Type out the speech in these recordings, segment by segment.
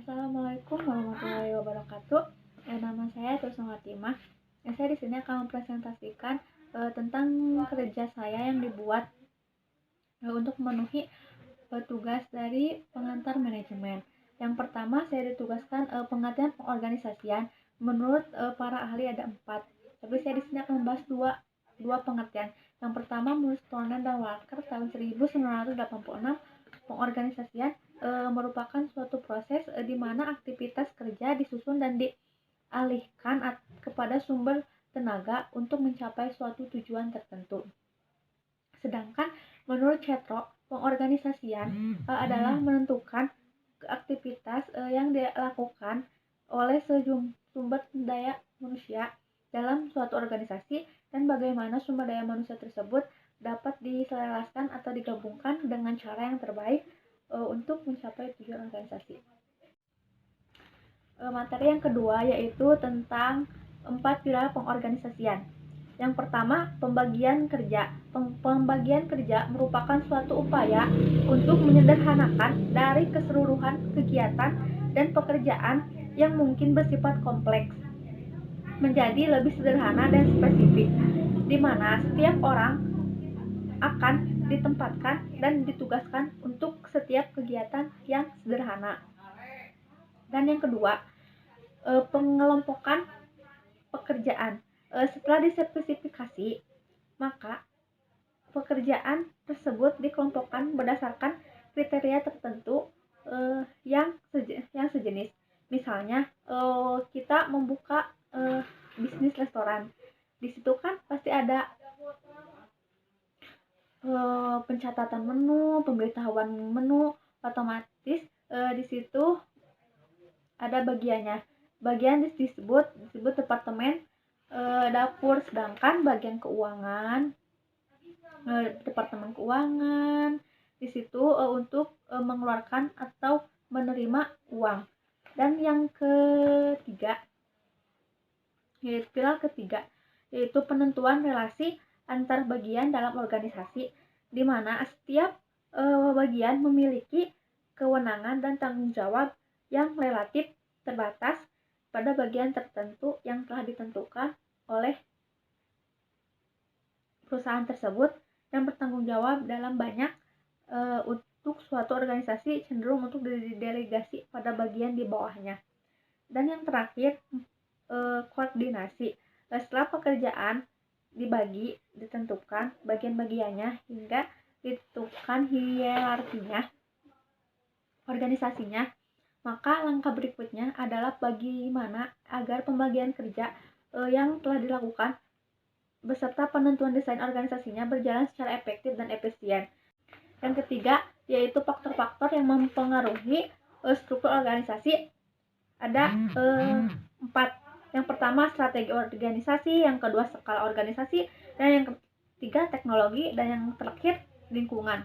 Assalamualaikum warahmatullahi wabarakatuh. Nama saya Tusnul Fatimah. Saya di sini akan mempresentasikan tentang kerja saya yang dibuat untuk memenuhi tugas dari pengantar manajemen. Yang pertama, saya ditugaskan pengertian pengorganisasian. Menurut para ahli ada 4, tapi saya di sini akan membahas dua pengertian. Yang pertama, menurut Stoner dan Walker tahun 1986, pengorganisasian merupakan suatu proses di mana aktivitas kerja disusun dan dialihkan kepada sumber tenaga untuk mencapai suatu tujuan tertentu. Sedangkan menurut Cetro, pengorganisasian adalah menentukan aktivitas yang dilakukan oleh sumber daya manusia dalam suatu organisasi dan bagaimana sumber daya manusia tersebut dapat diselaraskan atau digabungkan dengan cara yang terbaik untuk mencapai tujuan organisasi. Materi yang kedua yaitu tentang 4 pilar pengorganisasian. Yang pertama, pembagian kerja. Pembagian kerja merupakan suatu upaya untuk menyederhanakan dari keseluruhan kegiatan dan pekerjaan yang mungkin bersifat kompleks menjadi lebih sederhana dan spesifik, di mana setiap orang akan ditempatkan dan ditugaskan untuk setiap kegiatan yang sederhana. Dan yang kedua, pengelompokan pekerjaan. Setelah dispesifikasi, maka pekerjaan tersebut dikelompokkan berdasarkan kriteria tertentu yang sejenis. Misalnya kita membuka bisnis restoran. Di situ kan pasti ada pencatatan menu, pemberitahuan menu, otomatis di situ ada bagiannya. Bagian disebut departemen dapur, sedangkan bagian keuangan departemen keuangan di situ untuk mengeluarkan atau menerima uang. Dan yang ketiga, pilar ketiga yaitu penentuan relasi antar bagian dalam organisasi, di mana setiap bagian memiliki kewenangan dan tanggung jawab yang relatif terbatas pada bagian tertentu yang telah ditentukan oleh perusahaan tersebut, yang bertanggung jawab dalam banyak untuk suatu organisasi cenderung untuk didelegasi pada bagian di bawahnya. Dan yang terakhir, koordinasi. Setelah pekerjaan dibagi, ditentukan bagian-bagiannya hingga ditentukan hierarkinya, organisasinya, maka langkah berikutnya adalah bagaimana agar pembagian kerja yang telah dilakukan beserta penentuan desain organisasinya berjalan secara efektif dan efisien. Yang ketiga yaitu faktor-faktor yang mempengaruhi struktur organisasi. Ada 4. Yang pertama strategi organisasi, yang kedua skala organisasi, dan yang ketiga teknologi, dan yang terakhir lingkungan.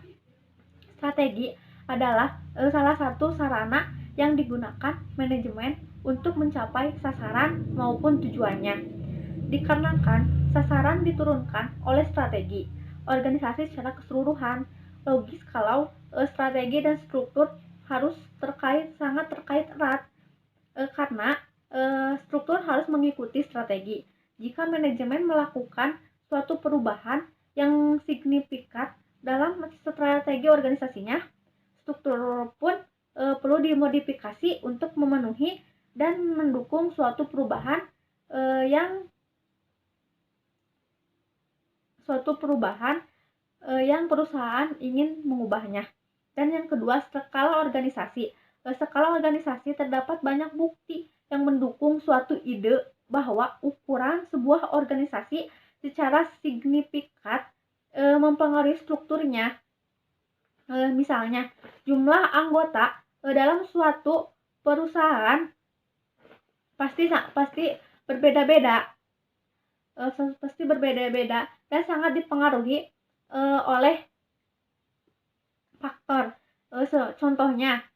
Strategi adalah salah satu sarana yang digunakan manajemen untuk mencapai sasaran maupun tujuannya. Dikarenakan sasaran diturunkan oleh strategi organisasi secara keseluruhan, logis kalau strategi dan struktur harus sangat terkait erat karena struktur harus mengikuti strategi. Jika manajemen melakukan suatu perubahan yang signifikan dalam strategi organisasinya, struktur pun perlu dimodifikasi untuk memenuhi dan mendukung suatu perubahan yang perusahaan ingin mengubahnya. Dan yang kedua, skala organisasi. Skala organisasi terdapat banyak bukti yang mendukung suatu ide bahwa ukuran sebuah organisasi secara signifikan mempengaruhi strukturnya. Misalnya, jumlah anggota dalam suatu perusahaan pasti berbeda-beda. Dan sangat dipengaruhi oleh faktor. Contohnya,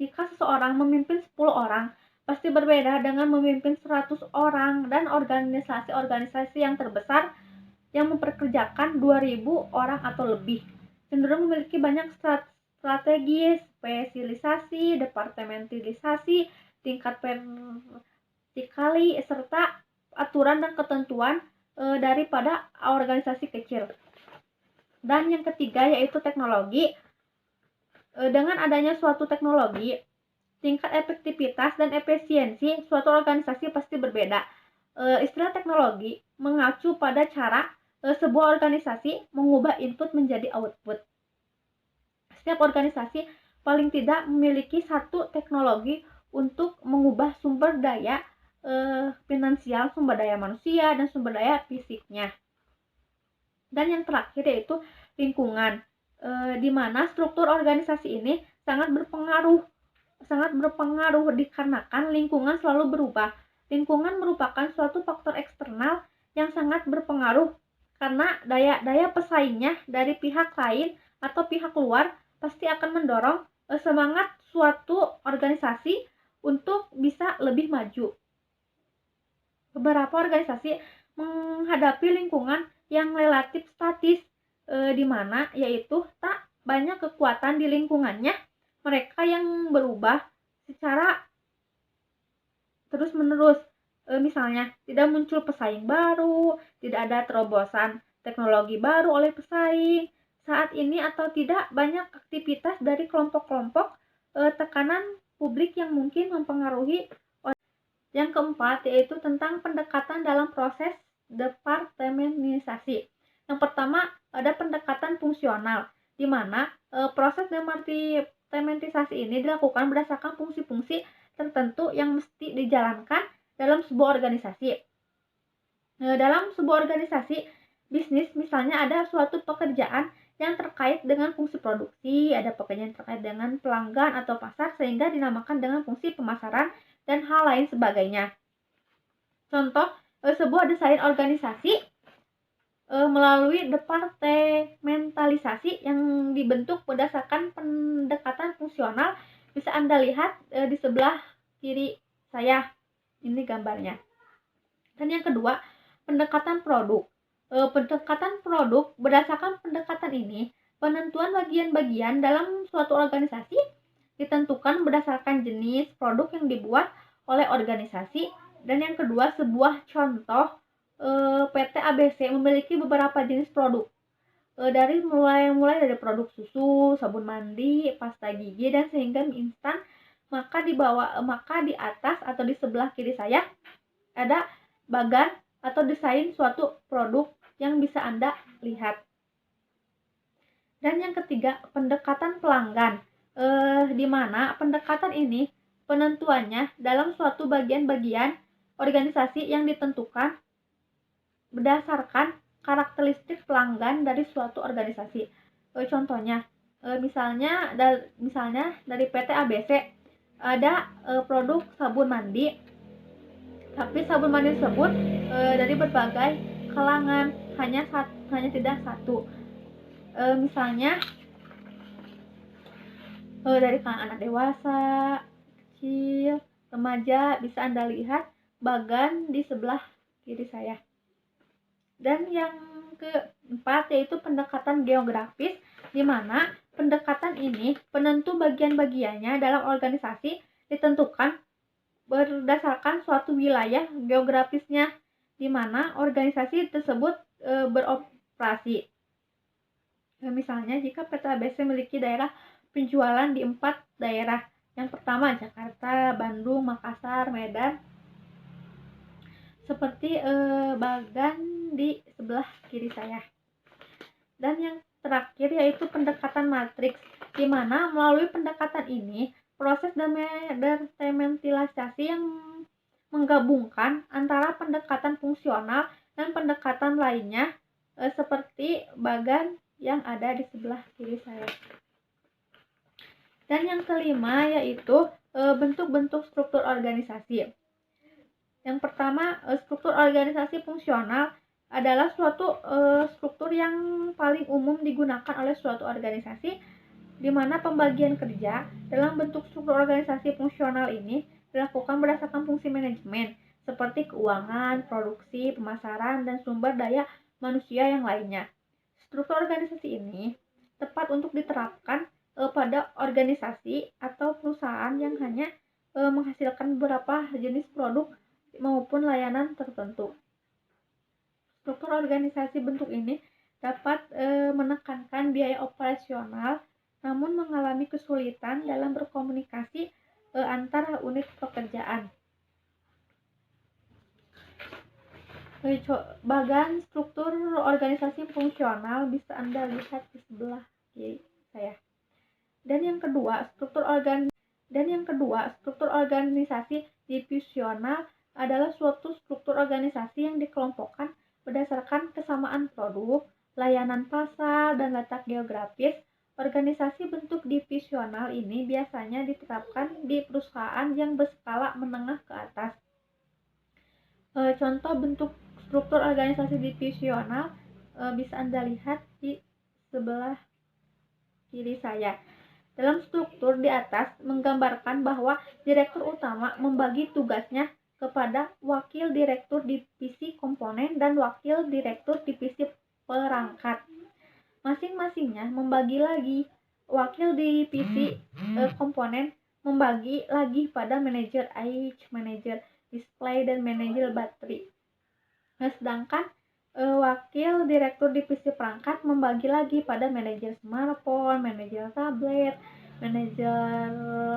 jika seseorang memimpin 10 orang, pasti berbeda dengan memimpin 100 orang, dan organisasi yang terbesar yang memperkerjakan 2000 orang atau lebih cenderung memiliki banyak strategi, spesialisasi, departementalisasi, tingkat vertikali, serta aturan dan ketentuan daripada organisasi kecil. Dan yang ketiga yaitu teknologi. Dengan adanya suatu teknologi, tingkat efektivitas dan efisiensi suatu organisasi pasti berbeda. Istilah teknologi mengacu pada cara sebuah organisasi mengubah input menjadi output. Setiap organisasi paling tidak memiliki satu teknologi untuk mengubah sumber daya finansial, sumber daya manusia, dan sumber daya fisiknya. Dan yang terakhir yaitu lingkungan, di mana struktur organisasi ini sangat berpengaruh dikarenakan lingkungan selalu berubah. Lingkungan merupakan suatu faktor eksternal yang sangat berpengaruh karena daya pesaingnya dari pihak lain atau pihak luar pasti akan mendorong semangat suatu organisasi untuk bisa lebih maju. Beberapa organisasi menghadapi lingkungan yang relatif statis, di mana yaitu tak banyak kekuatan di lingkungannya, mereka yang berubah secara terus-menerus. Misalnya, tidak muncul pesaing baru, tidak ada terobosan teknologi baru oleh pesaing saat ini, atau tidak banyak aktivitas dari kelompok-kelompok tekanan publik yang mungkin mempengaruhi. Yang keempat yaitu tentang pendekatan dalam proses departementalisasi. Yang pertama ada pendekatan fungsional, di mana proses departementalisasi ini dilakukan berdasarkan fungsi-fungsi tertentu yang mesti dijalankan dalam sebuah organisasi. Dalam sebuah organisasi bisnis misalnya ada suatu pekerjaan yang terkait dengan fungsi produksi, ada pekerjaan terkait dengan pelanggan atau pasar sehingga dinamakan dengan fungsi pemasaran dan hal lain sebagainya. Contoh, sebuah desain organisasi melalui departementalisasi yang dibentuk berdasarkan pendekatan fungsional bisa Anda lihat di sebelah kiri saya. Ini gambarnya. Dan yang kedua, pendekatan produk. Pendekatan produk berdasarkan pendekatan ini, penentuan bagian-bagian dalam suatu organisasi ditentukan berdasarkan jenis produk yang dibuat oleh organisasi. Dan yang kedua, sebuah contoh, PT ABC memiliki beberapa jenis produk. Dari mulai dari produk susu, sabun mandi, pasta gigi, dan sehingga mie instan. Maka di atas atau di sebelah kiri saya ada bagan atau desain suatu produk yang bisa Anda lihat. Dan yang ketiga, pendekatan pelanggan, di mana pendekatan ini penentuannya dalam suatu bagian-bagian organisasi yang ditentukan berdasarkan karakteristik pelanggan dari suatu organisasi. Contohnya, misalnya dari PT ABC ada produk sabun mandi, tapi sabun mandi tersebut dari berbagai kalangan, hanya tidak satu. Misalnya dari kalangan anak dewasa, kecil, remaja, bisa Anda lihat bagan di sebelah kiri saya. Dan yang keempat yaitu pendekatan geografis, di mana pendekatan ini penentu bagian-bagiannya dalam organisasi ditentukan berdasarkan suatu wilayah geografisnya di mana organisasi tersebut beroperasi. Misalnya jika PT ABC memiliki daerah penjualan di 4 daerah. Yang pertama Jakarta, Bandung, Makassar, Medan. Seperti bagan di sebelah kiri saya. Dan yang terakhir yaitu pendekatan matriks, di mana melalui pendekatan ini proses departementalisasi yang menggabungkan antara pendekatan fungsional dan pendekatan lainnya seperti bagan yang ada di sebelah kiri saya. Dan yang kelima yaitu bentuk-bentuk struktur organisasi. Yang pertama, struktur organisasi fungsional adalah suatu struktur yang paling umum digunakan oleh suatu organisasi, di mana pembagian kerja dalam bentuk struktur organisasi fungsional ini dilakukan berdasarkan fungsi manajemen, seperti keuangan, produksi, pemasaran, dan sumber daya manusia yang lainnya. Struktur organisasi ini tepat untuk diterapkan pada organisasi atau perusahaan yang hanya menghasilkan beberapa jenis produk maupun layanan tertentu. Struktur organisasi bentuk ini dapat menekankan biaya operasional, namun mengalami kesulitan dalam berkomunikasi antara unit pekerjaan. Bagan struktur organisasi fungsional bisa Anda lihat di sebelah kiri saya. Dan yang kedua, struktur organisasi divisional adalah suatu struktur organisasi yang dikelompokkan berdasarkan kesamaan produk, layanan pasar, dan letak geografis. Organisasi bentuk divisional ini biasanya diterapkan di perusahaan yang berskala menengah ke atas. Contoh bentuk struktur organisasi divisional bisa Anda lihat di sebelah kiri saya. Dalam struktur di atas menggambarkan bahwa direktur utama membagi tugasnya kepada wakil direktur divisi komponen dan wakil direktur divisi perangkat. Masing-masingnya membagi lagi. Wakil divisi komponen membagi lagi pada manajer IH, manajer display, dan manajer baterai. Nah, sedangkan wakil direktur divisi perangkat membagi lagi pada manajer smartphone, manajer tablet, manajer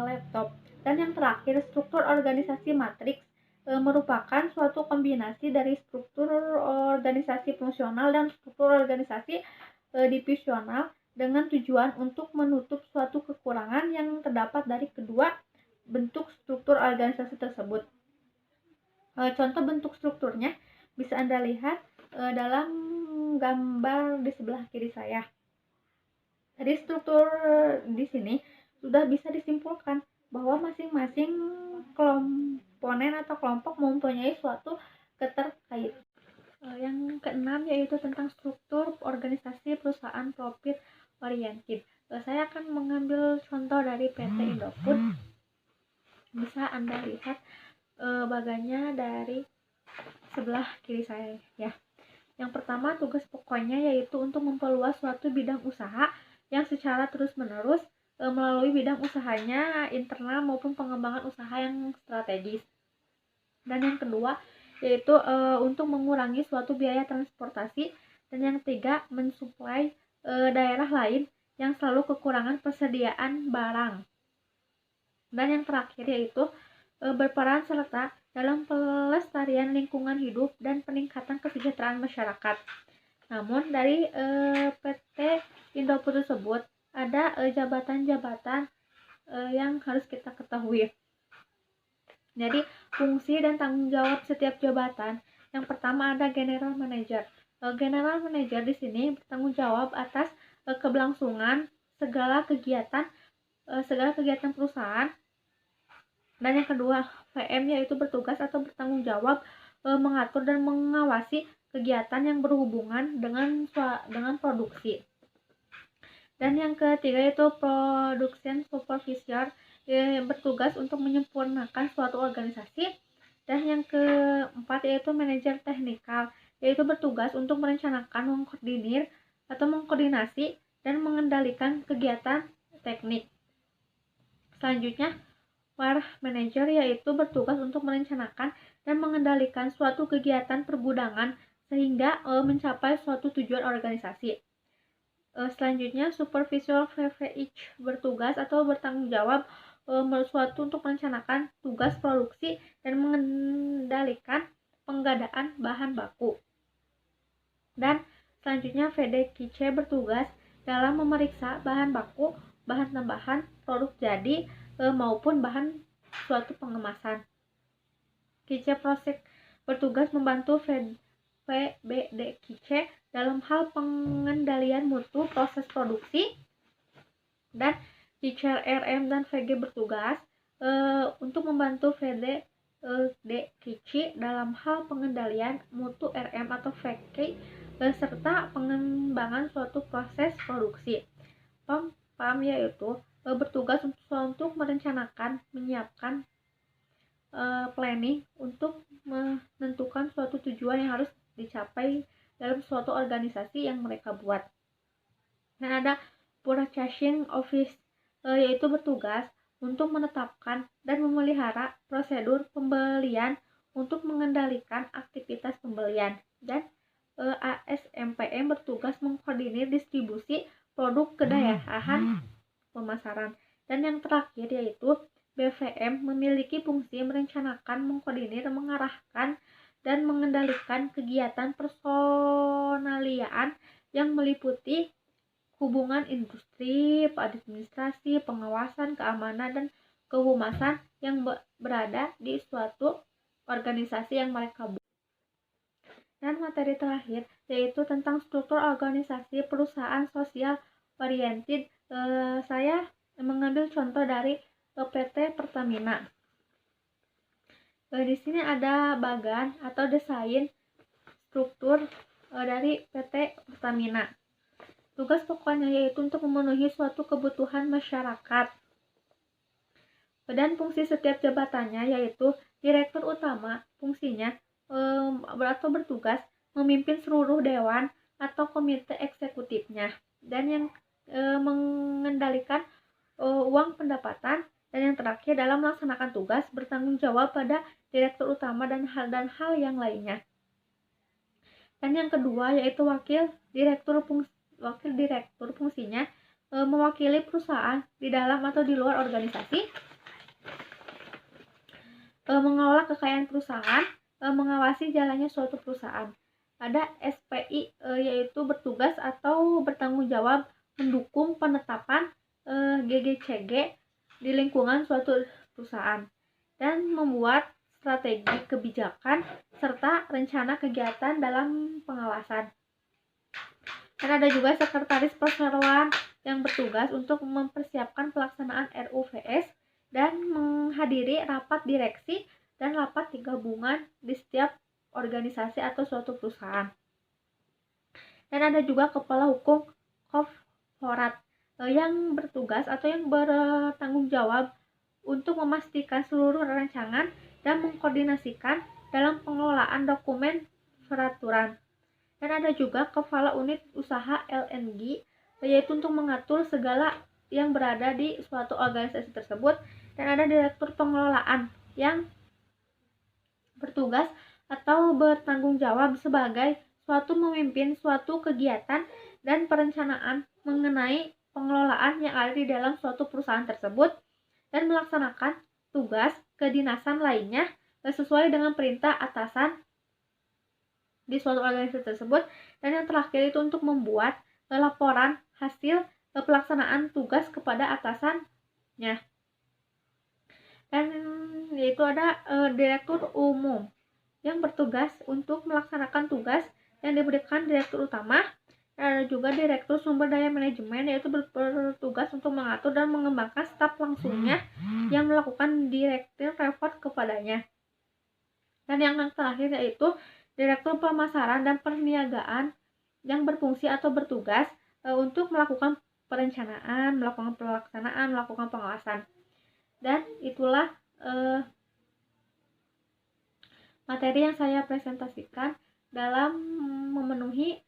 laptop. Dan yang terakhir, struktur organisasi matriks merupakan suatu kombinasi dari struktur organisasi fungsional dan struktur organisasi divisional dengan tujuan untuk menutup suatu kekurangan yang terdapat dari kedua bentuk struktur organisasi tersebut. Contoh bentuk strukturnya bisa Anda lihat dalam gambar di sebelah kiri saya. Dari struktur di sini sudah bisa disimpulkan bahwa masing-masing komponen atau kelompok mempunyai suatu keterkaitan. Yang keenam yaitu tentang struktur organisasi perusahaan profit oriented. Saya akan mengambil contoh dari PT Indofood. Bisa Anda lihat bagannya dari sebelah kiri saya ya. Yang pertama, tugas pokoknya yaitu untuk memperluas suatu bidang usaha yang secara terus-menerus melalui bidang usahanya internal maupun pengembangan usaha yang strategis. Dan yang kedua yaitu untuk mengurangi suatu biaya transportasi. Dan yang ketiga, mensuplai daerah lain yang selalu kekurangan persediaan barang. Dan yang terakhir yaitu berperan serta dalam pelestarian lingkungan hidup dan peningkatan kesejahteraan masyarakat. Namun dari PT Indofood tersebut ada jabatan-jabatan yang harus kita ketahui. Jadi fungsi dan tanggung jawab setiap jabatan. Yang pertama ada General Manager. General Manager di sini bertanggung jawab atas keberlangsungan segala kegiatan perusahaan. Dan yang kedua, VM yaitu bertugas atau bertanggung jawab mengatur dan mengawasi kegiatan yang berhubungan dengan produksi. Dan yang ketiga yaitu Production Supervisor yang bertugas untuk menyempurnakan suatu organisasi. Dan yang keempat yaitu manajer teknikal, yaitu bertugas untuk merencanakan, mengkoordinir atau mengkoordinasi dan mengendalikan kegiatan teknik. Selanjutnya, warehouse manager yaitu bertugas untuk merencanakan dan mengendalikan suatu kegiatan pergudangan sehingga mencapai suatu tujuan organisasi. Selanjutnya, supervisor VVH bertugas atau bertanggung jawab suatu untuk merencanakan tugas produksi dan mengendalikan pengadaan bahan baku. Dan selanjutnya, VDQC bertugas dalam memeriksa bahan baku, bahan tambahan, produk jadi maupun bahan suatu pengemasan. QC Project bertugas membantu VBDQC dalam hal pengendalian mutu proses produksi. Dan QC RM dan VG bertugas untuk membantu VDQC dalam hal pengendalian mutu RM atau VG serta pengembangan suatu proses produksi. PAM yaitu bertugas untuk merencanakan, menyiapkan planning untuk menentukan suatu tujuan yang harus dicapai dalam suatu organisasi yang mereka buat. Nah, ada Purchasing Office yaitu bertugas untuk menetapkan dan memelihara prosedur pembelian untuk mengendalikan aktivitas pembelian, dan ASMPM bertugas mengkoordinir distribusi produk ke daerah pemasaran. Dan yang terakhir yaitu BVM memiliki fungsi merencanakan, mengkoordinir, mengarahkan, dan mengendalikan kegiatan personaliaan yang meliputi hubungan industri, administrasi, pengawasan, keamanan, dan kehumasan yang berada di suatu organisasi yang mereka buat. Dan materi terakhir yaitu tentang struktur organisasi perusahaan sosial oriented. Saya mengambil contoh dari PT Pertamina. Di sini ada bagan atau desain struktur dari PT Pertamina. Tugas pokoknya yaitu untuk memenuhi suatu kebutuhan masyarakat. Dan fungsi setiap jabatannya yaitu direktur utama, fungsinya atau bertugas memimpin seluruh dewan atau komite eksekutifnya, dan yang mengendalikan uang pendapatan, dan yang terakhir dalam melaksanakan tugas bertanggung jawab pada direktur utama dan hal yang lainnya. Dan yang kedua yaitu wakil direktur fungsinya mewakili perusahaan di dalam atau di luar organisasi, mengelola kekayaan perusahaan, mengawasi jalannya suatu perusahaan. Ada SPI yaitu bertugas atau bertanggung jawab mendukung penetapan GGCG di lingkungan suatu perusahaan dan membuat strategi kebijakan serta rencana kegiatan dalam pengawasan. Dan ada juga sekretaris perseroan yang bertugas untuk mempersiapkan pelaksanaan RUVS dan menghadiri rapat direksi dan rapat gabungan di setiap organisasi atau suatu perusahaan. Dan ada juga kepala hukum korporat yang bertugas atau yang bertanggung jawab untuk memastikan seluruh rancangan dan mengkoordinasikan dalam pengelolaan dokumen peraturan. Dan ada juga kepala unit usaha LNG yaitu untuk mengatur segala yang berada di suatu organisasi tersebut. Dan ada direktur pengelolaan yang bertugas atau bertanggung jawab sebagai suatu memimpin suatu kegiatan dan perencanaan mengenai pengelolaan yang ada di dalam suatu perusahaan tersebut dan melaksanakan tugas kedinasan lainnya sesuai dengan perintah atasan di suatu organisasi tersebut. Dan yang terakhir itu untuk membuat laporan hasil pelaksanaan tugas kepada atasannya. Dan yaitu ada direktur umum yang bertugas untuk melaksanakan tugas yang diberikan direktur utama. Dan ada juga direktur sumber daya manajemen yaitu bertugas untuk mengatur dan mengembangkan staf langsungnya yang melakukan direktur report kepadanya. Dan yang terakhir yaitu direktur pemasaran dan perniagaan yang berfungsi atau bertugas untuk melakukan perencanaan, melakukan pelaksanaan, melakukan pengawasan. Dan itulah materi yang saya presentasikan dalam memenuhi